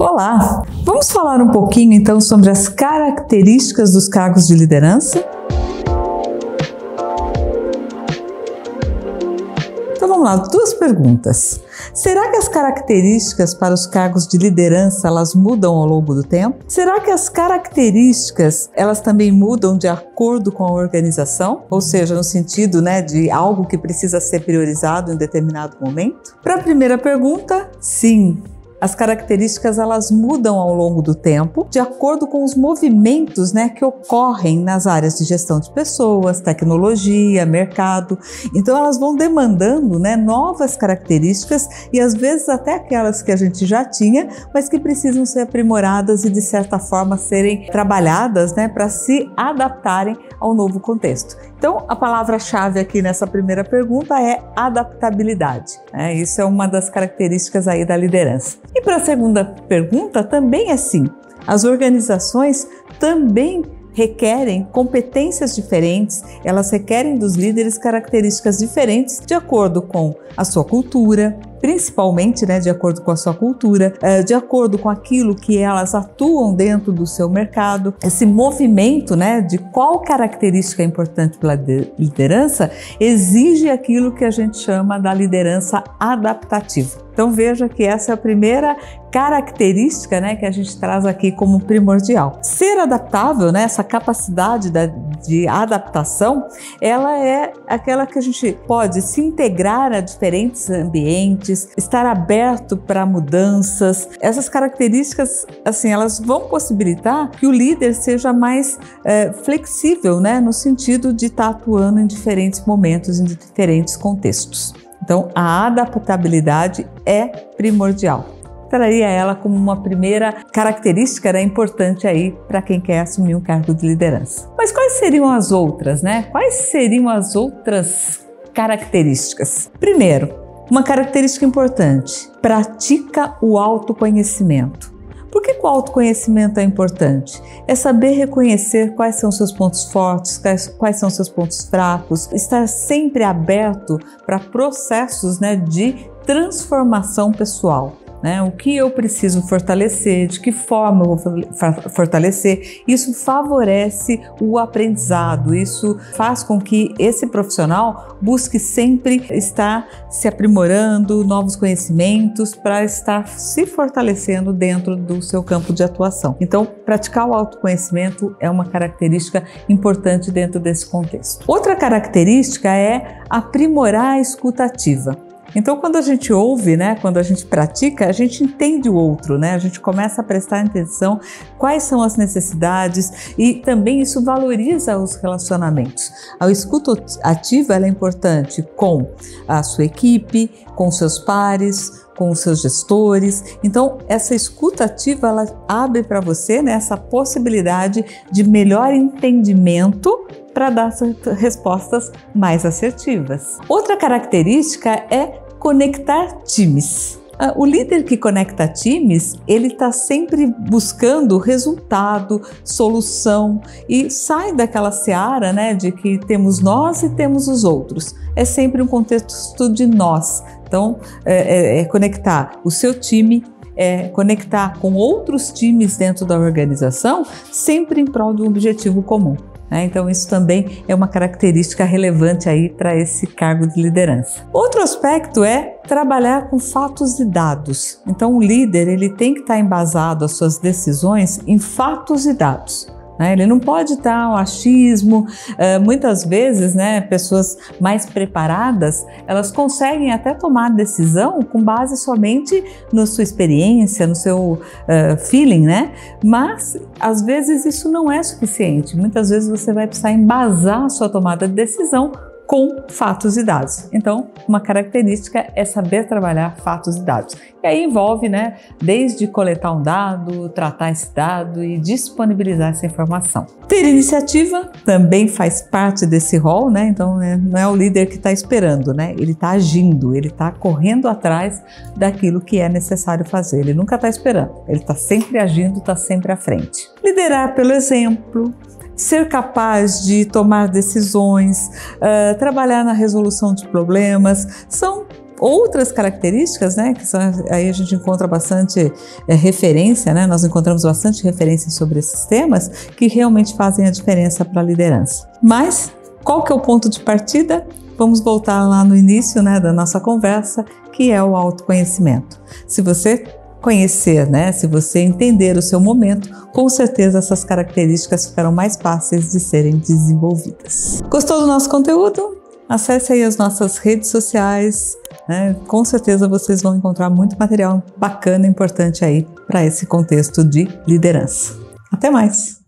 Olá! Vamos falar um pouquinho então sobre as características dos cargos de liderança? Então vamos lá, duas perguntas. Será que as características para os cargos de liderança elas mudam ao longo do tempo? Será que as características elas também mudam de acordo com a organização? Ou seja, no sentido, de algo que precisa ser priorizado em determinado momento? Para a primeira pergunta, sim. As características elas mudam ao longo do tempo, de acordo com os movimentos que ocorrem nas áreas de gestão de pessoas, tecnologia, mercado. Então elas vão demandando novas características e às vezes até aquelas que a gente já tinha, mas que precisam ser aprimoradas e de certa forma serem trabalhadas para se adaptarem ao novo contexto. Então a palavra-chave aqui nessa primeira pergunta é adaptabilidade. Isso é uma das características aí da liderança. E para a segunda pergunta também é sim. As organizações também requerem competências diferentes, elas requerem dos líderes características diferentes de acordo com a sua cultura, principalmente de acordo com a sua cultura, de acordo com aquilo que elas atuam dentro do seu mercado. Esse movimento de qual característica é importante para a liderança exige aquilo que a gente chama da liderança adaptativa. Então veja que essa é a primeira característica que a gente traz aqui como primordial. Ser adaptável, essa capacidade de adaptação, ela é aquela que a gente pode se integrar a diferentes ambientes, estar aberto para mudanças. Essas características, elas vão possibilitar que o líder seja mais flexível, no sentido de estar atuando em diferentes momentos, em diferentes contextos. Então, a adaptabilidade é primordial. Traria ela como uma primeira característica importante aí para quem quer assumir um cargo de liderança. Mas quais seriam as outras, Quais seriam as outras características? Primeiro, uma característica importante: pratica o autoconhecimento. Por que o autoconhecimento é importante? É saber reconhecer quais são seus pontos fortes, quais são seus pontos fracos, estar sempre aberto para processos de transformação pessoal. O que eu preciso fortalecer, de que forma eu vou fortalecer. Isso favorece o aprendizado, isso faz com que esse profissional busque sempre estar se aprimorando, novos conhecimentos para estar se fortalecendo dentro do seu campo de atuação. Então, praticar o autoconhecimento é uma característica importante dentro desse contexto. Outra característica é aprimorar a escuta ativa. Então, quando a gente ouve, quando a gente pratica, a gente entende o outro, a gente começa a prestar atenção quais são as necessidades e também isso valoriza os relacionamentos. A escuta ativa ela é importante com a sua equipe, com seus pares, com os seus gestores. Então, essa escuta ativa ela abre para você essa possibilidade de melhor entendimento para dar respostas mais assertivas. Outra característica é conectar times. O líder que conecta times, ele está sempre buscando resultado, solução e sai daquela seara de que temos nós e temos os outros. É sempre um contexto de nós. Então, é conectar o seu time, conectar com outros times dentro da organização, sempre em prol de um objetivo comum. Então isso também é uma característica relevante aí para esse cargo de liderança. Outro aspecto é trabalhar com fatos e dados. Então o líder ele tem que estar embasado as suas decisões em fatos e dados. Ele não pode estar um achismo. Muitas vezes, pessoas mais preparadas, elas conseguem até tomar decisão com base somente na sua experiência, no seu feeling, Mas, às vezes, isso não é suficiente. Muitas vezes você vai precisar embasar a sua tomada de decisão com fatos e dados. Então, uma característica é saber trabalhar fatos e dados. E aí envolve, desde coletar um dado, tratar esse dado e disponibilizar essa informação. Ter iniciativa também faz parte desse rol, Então, não é o líder que está esperando, Ele está agindo, ele está correndo atrás daquilo que é necessário fazer. Ele nunca está esperando, ele está sempre agindo, está sempre à frente. Liderar pelo exemplo, ser capaz de tomar decisões, trabalhar na resolução de problemas, são outras características, né, que são, aí a gente encontra bastante referência, né, nós encontramos bastante referência sobre esses temas que realmente fazem a diferença para a liderança. Mas qual que é o ponto de partida? Vamos voltar lá no início, né, da nossa conversa, que é o autoconhecimento. Se você conhecer, né, se você entender o seu momento, com certeza essas características ficarão mais fáceis de serem desenvolvidas. Gostou do nosso conteúdo? Acesse aí as nossas redes sociais, né? Com certeza vocês vão encontrar muito material bacana e importante aí para esse contexto de liderança. Até mais!